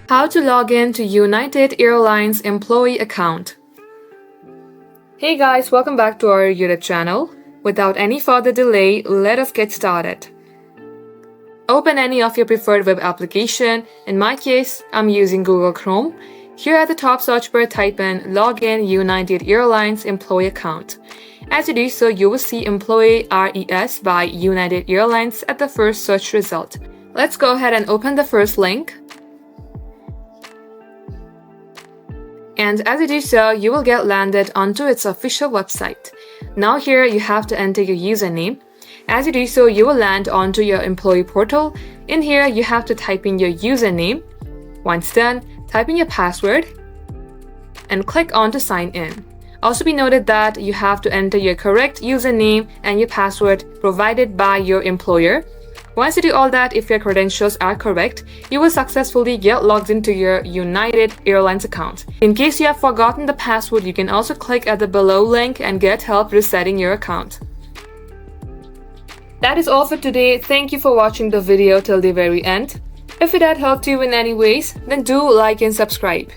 How to log in to United Airlines employee account. Hey guys, welcome back to our YouTube channel. Without any further delay, let us get started. Open any of your preferred web application. In my case, I'm using Google Chrome. Here at the top search bar, type in Login United Airlines employee account. As you do so, you will see Employee RES by United Airlines at the first search result. Let's go ahead and open the first link. And as you do so, you will get landed onto its official website. Now here you have to enter your username. As you do so, you will land onto your employee portal. In here, you have to type in your username. Once done, type in your password and click on to sign in. Also be noted that you have to enter your correct username and your password provided by your employer. Once you do all that, if your credentials are correct, you will successfully get logged into your United Airlines account. In case you have forgotten the password, you can also click at the below link and get help resetting your account. That is all for today. Thank you for watching the video till the very end. If it had helped you in any ways, then do like and subscribe.